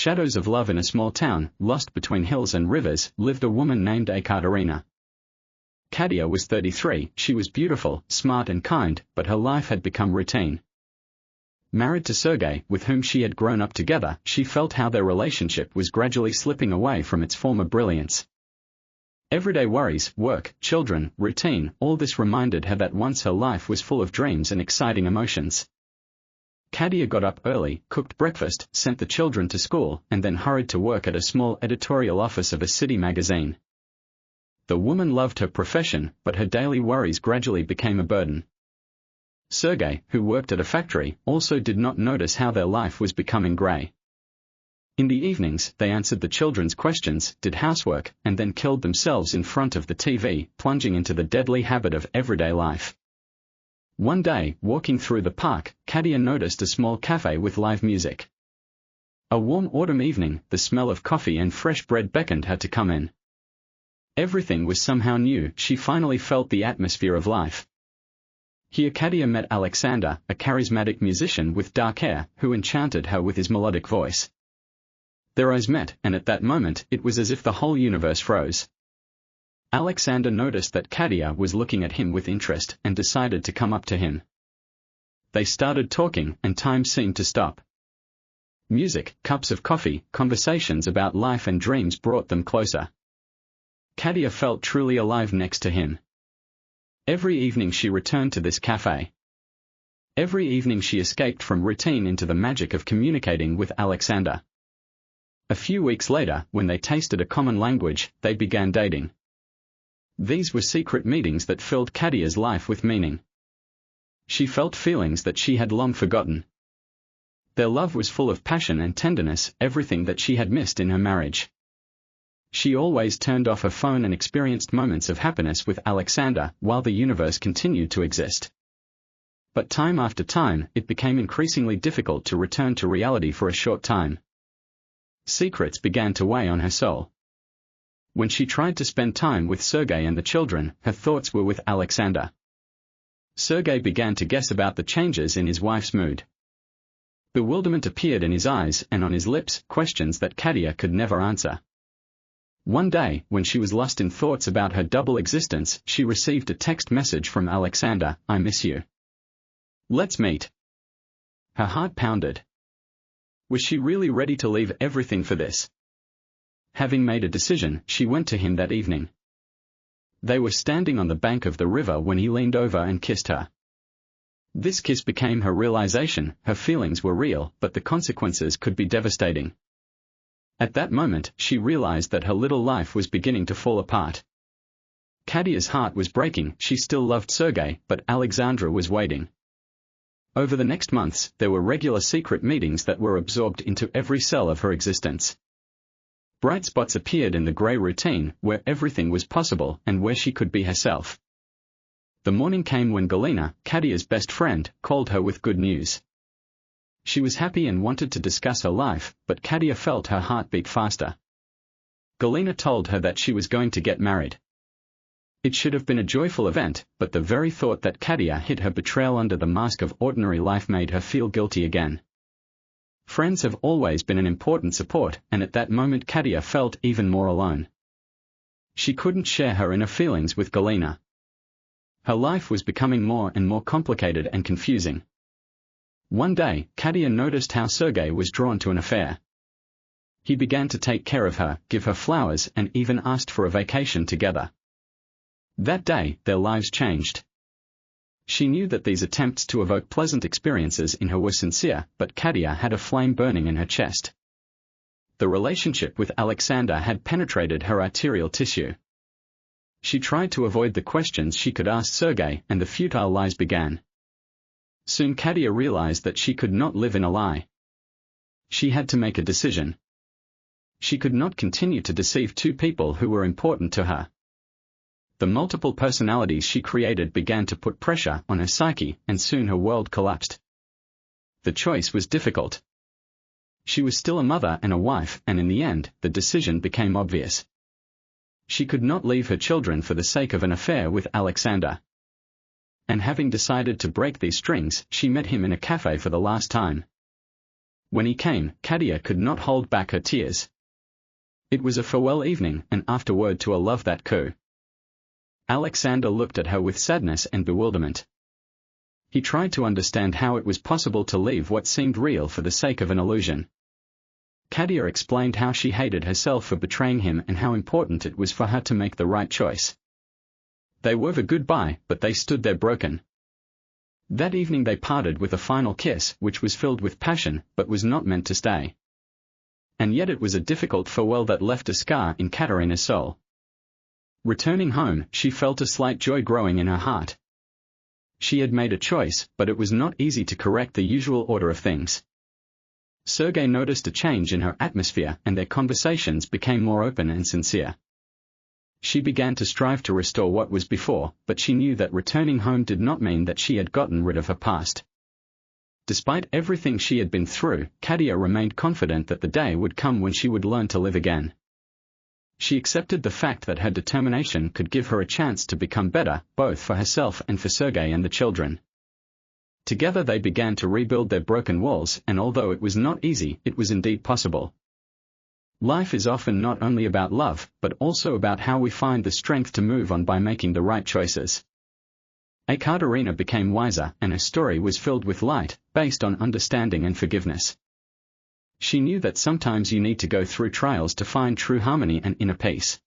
Shadows of love. In a small town, lost between hills and rivers, lived a woman named Ekaterina. Katia was 33, she was beautiful, smart and kind, but her life had become routine. Married to Sergei, with whom she had grown up together, she felt how their relationship was gradually slipping away from its former brilliance. Everyday worries, work, children, routine, all this reminded her that once her life was full of dreams and exciting emotions. Katia got up early, cooked breakfast, sent the children to school, and then hurried to work at a small editorial office of a city magazine. The woman loved her profession, but her daily worries gradually became a burden. Sergei, who worked at a factory, also did not notice how their life was becoming grey. In the evenings, they answered the children's questions, did housework, and then killed themselves in front of the TV, plunging into the deadly habit of everyday life. One day, walking through the park, Katia noticed a small cafe with live music. A warm autumn evening, the smell of coffee and fresh bread beckoned her to come in. Everything was somehow new. She finally felt the atmosphere of life. Here Katia met Alexander, a charismatic musician with dark hair, who enchanted her with his melodic voice. Their eyes met, and at that moment, it was as if the whole universe froze. Alexander noticed that Katia was looking at him with interest and decided to come up to him. They started talking, and time seemed to stop. Music, cups of coffee, conversations about life and dreams brought them closer. Katia felt truly alive next to him. Every evening she returned to this cafe. Every evening she escaped from routine into the magic of communicating with Alexander. A few weeks later, when they tasted a common language, they began dating. These were secret meetings that filled Katia's life with meaning. She felt feelings that she had long forgotten. Their love was full of passion and tenderness, everything that she had missed in her marriage. She always turned off her phone and experienced moments of happiness with Alexander, while the universe continued to exist. But time after time, it became increasingly difficult to return to reality for a short time. Secrets began to weigh on her soul. When she tried to spend time with Sergei and the children, her thoughts were with Alexander. Sergei began to guess about the changes in his wife's mood. Bewilderment appeared in his eyes and on his lips, questions that Katia could never answer. One day, when she was lost in thoughts about her double existence, she received a text message from Alexander, "I miss you. Let's meet." Her heart pounded. Was she really ready to leave everything for this? Having made a decision, she went to him that evening. They were standing on the bank of the river when he leaned over and kissed her. This kiss became her realization. Her feelings were real, but the consequences could be devastating. At that moment, she realized that her little life was beginning to fall apart. Katia's heart was breaking. She still loved Sergei, but Alexandra was waiting. Over the next months, there were regular secret meetings that were absorbed into every cell of her existence. Bright spots appeared in the grey routine, where everything was possible and where she could be herself. The morning came when Galina, Katia's best friend, called her with good news. She was happy and wanted to discuss her life, but Katia felt her heart beat faster. Galina told her that she was going to get married. It should have been a joyful event, but the very thought that Katia hid her betrayal under the mask of ordinary life made her feel guilty again. Friends have always been an important support, and at that moment Katia felt even more alone. She couldn't share her inner feelings with Galina. Her life was becoming more and more complicated and confusing. One day, Katia noticed how Sergei was drawn to an affair. He began to take care of her, give her flowers, and even asked for a vacation together. That day, their lives changed. She knew that these attempts to evoke pleasant experiences in her were sincere, but Katia had a flame burning in her chest. The relationship with Alexander had penetrated her arterial tissue. She tried to avoid the questions she could ask Sergei, and the futile lies began. Soon Katia realized that she could not live in a lie. She had to make a decision. She could not continue to deceive two people who were important to her. The multiple personalities she created began to put pressure on her psyche, and soon her world collapsed. The choice was difficult. She was still a mother and a wife, and in the end, the decision became obvious. She could not leave her children for the sake of an affair with Alexander. And having decided to break these strings, she met him in a cafe for the last time. When he came, Katia could not hold back her tears. It was a farewell evening, and afterward to a love that coup. Alexander looked at her with sadness and bewilderment. He tried to understand how it was possible to leave what seemed real for the sake of an illusion. Katia explained how she hated herself for betraying him and how important it was for her to make the right choice. They waved a goodbye, but they stood there broken. That evening they parted with a final kiss, which was filled with passion, but was not meant to stay. And yet it was a difficult farewell that left a scar in Katerina's soul. Returning home, she felt a slight joy growing in her heart. She had made a choice, but it was not easy to correct the usual order of things. Sergei noticed a change in her atmosphere, and their conversations became more open and sincere. She began to strive to restore what was before, but she knew that returning home did not mean that she had gotten rid of her past. Despite everything she had been through, Katia remained confident that the day would come when she would learn to live again. She accepted the fact that her determination could give her a chance to become better, both for herself and for Sergei and the children. Together they began to rebuild their broken walls, and although it was not easy, it was indeed possible. Life is often not only about love, but also about how we find the strength to move on by making the right choices. Ekaterina became wiser, and her story was filled with light, based on understanding and forgiveness. She knew that sometimes you need to go through trials to find true harmony and inner peace.